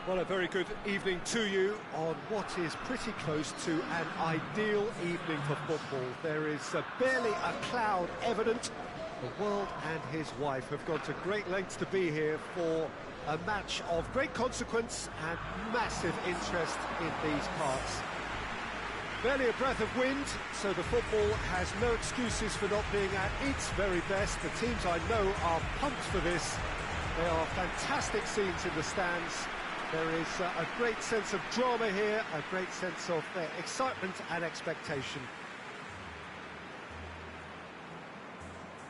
Well, a very good evening to you on what is pretty close to an ideal evening for football. There is barely a cloud evident. The world and his wife have gone to great lengths to be here for a match of great consequence and massive interest in these parts. Barely a breath of wind, so the football has no excuses for not being at its very best. The teams I know are pumped for this. There are fantastic scenes in the stands. There is a great sense of drama here, a great sense of excitement and expectation.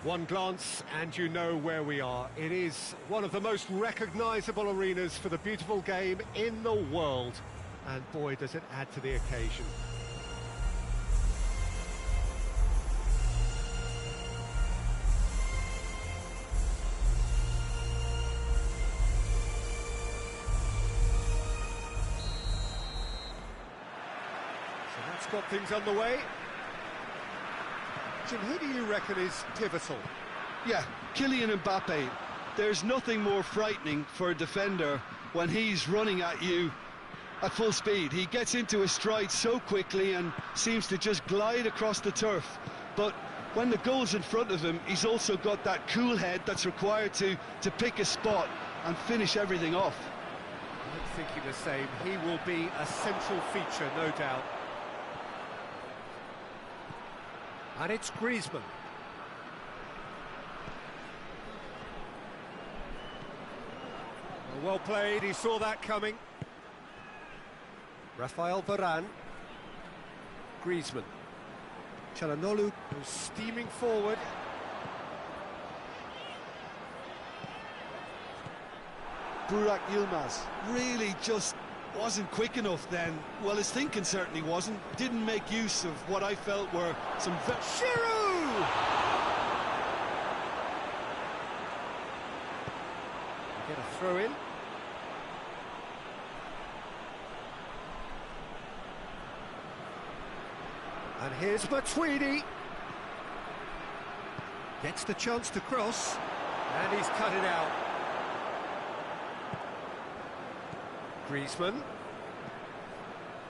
One glance and you know where we are. It is one of the most recognisable arenas for the beautiful game in the world. And boy, does it add to the occasion. That's got things underway. Jim, who do you reckon is pivotal? Yeah, Kylian Mbappe. There's nothing more frightening for a defender when he's running at you at full speed. He gets into his stride so quickly and seems to just glide across the turf. But when the goal's in front of him, he's also got that cool head that's required to pick a spot and finish everything off. I'm thinking the same. He will be a central feature, no doubt. And it's Griezmann. Well played, he saw that coming. Rafael Varane. Griezmann. Çalhanoğlu goes steaming forward. Burak Yilmaz really just wasn't quick enough then. Well, his thinking certainly wasn't. Didn't make use of what I felt were some... Giroud! Get a throw in. And here's Matuidi. Gets the chance to cross. And he's cut it out. Griezmann.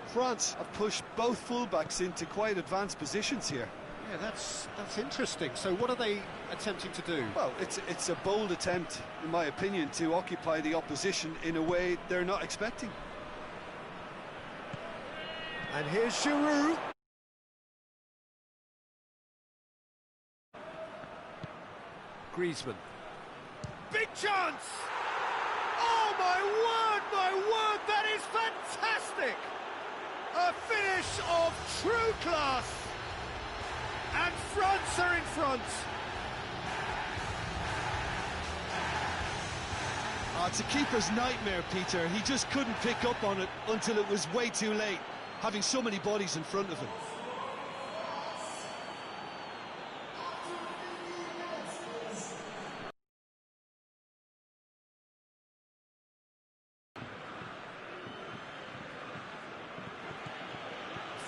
France have pushed both fullbacks into quite advanced positions here. Yeah, that's interesting. So what are they attempting to do? Well, it's a bold attempt, in my opinion, to occupy the opposition in a way they're not expecting. And here's Giroud. Griezmann. Big chance! Oh, my word, that is fantastic! A finish of true class! And France are in front! It's a keeper's nightmare, Peter. He just couldn't pick up on it until it was way too late, having so many bodies in front of him.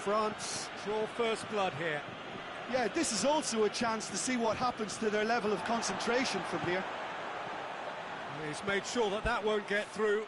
France draw first blood here. Yeah, this is also a chance to see what happens to their level of concentration from here. He's made sure that that won't get through.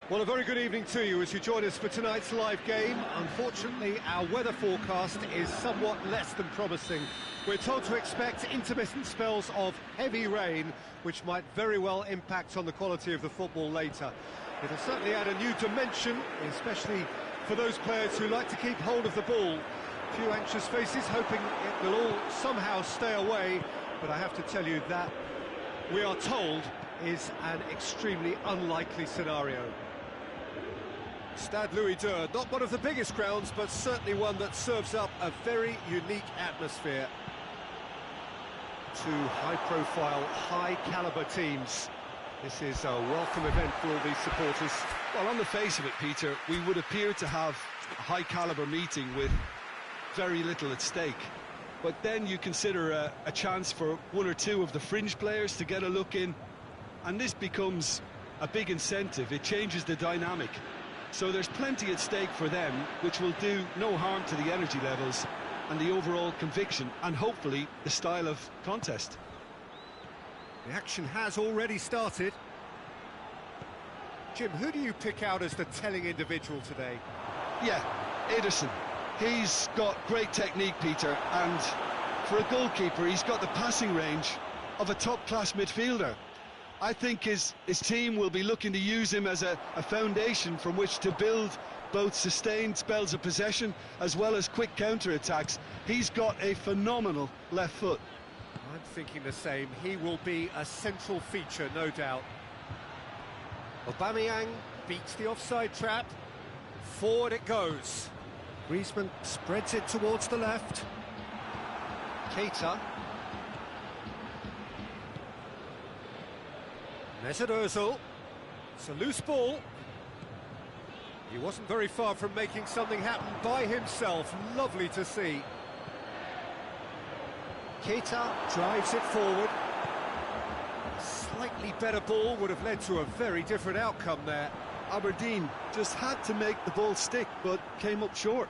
Well, a very good evening to you as you join us for tonight's live game. Unfortunately, our weather forecast is somewhat less than promising. We're told to expect intermittent spells of heavy rain, which might very well impact on the quality of the football later. It'll certainly add a new dimension, especially for those players who like to keep hold of the ball. A few anxious faces hoping it will all somehow stay away, but I have to tell you that we are told is an extremely unlikely scenario. Stade Louis II, not one of the biggest grounds, but certainly one that serves up a very unique atmosphere. Two high-profile, high-caliber teams. This is a welcome event for all these supporters. Well, on the face of it, Peter, we would appear to have a high-caliber meeting with very little at stake. But then you consider a chance for one or two of the fringe players to get a look in, and this becomes a big incentive. It changes the dynamic. So there's plenty at stake for them, which will do no harm to the energy levels and the overall conviction and hopefully the style of contest. The action has already started. Jim, who do you pick out as the telling individual today? Yeah, Ederson. He's got great technique, Peter, and for a goalkeeper, he's got the passing range of a top-class midfielder. I think his team will be looking to use him as a foundation from which to build both sustained spells of possession as well as quick counter-attacks. He's got a phenomenal left foot. I'm thinking the same. He will be a central feature, no doubt. Aubameyang beats the offside trap. Forward it goes. Griezmann spreads it towards the left. Keita. Mesut Ozil. It's a loose ball. He wasn't very far from making something happen by himself. Lovely to see. Keita drives it forward. A slightly better ball would have led to a very different outcome there. Aberdeen just had to make the ball stick, but came up short.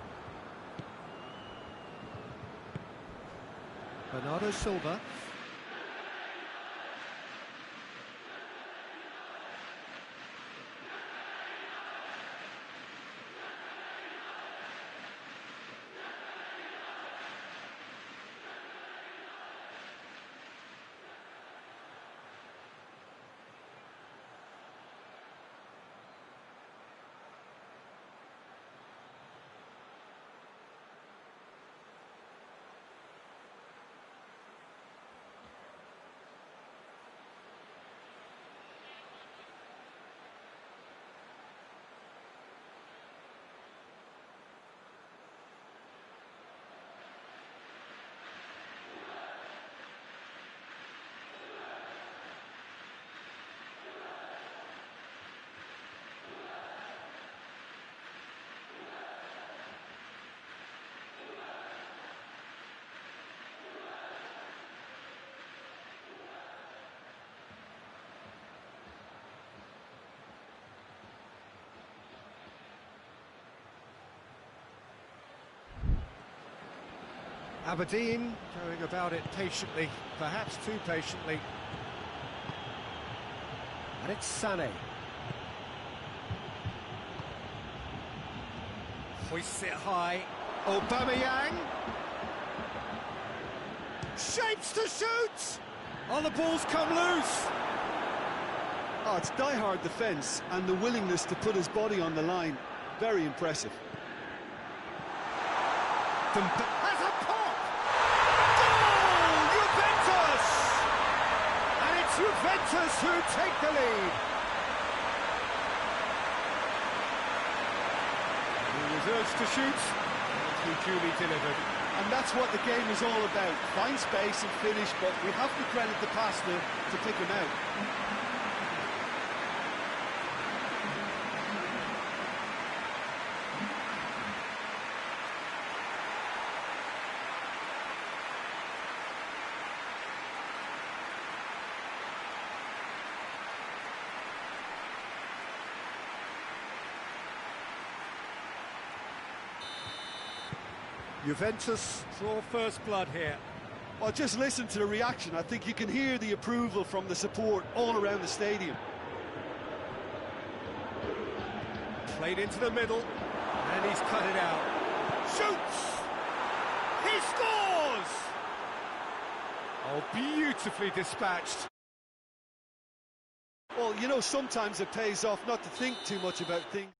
Bernardo Silva. Aberdeen going about it patiently, perhaps too patiently. And it's Sané. Hoists it high. Aubameyang. Shapes to shoot! Oh, the ball's come loose! Oh, it's die-hard defence and the willingness to put his body on the line. Very impressive. Has a pop! Goal! Juventus! And it's Juventus who take the lead. He was urged to shoot, and he duly delivered. And that's what the game is all about. Find space and finish, but we have to credit the passer to pick him out. Juventus draw first blood here. Well, just listen to the reaction. I think you can hear the approval from the support all around the stadium. Played into the middle, and he's cut it out. Shoots! He scores! Oh, beautifully dispatched. Well, you know, sometimes it pays off not to think too much about things.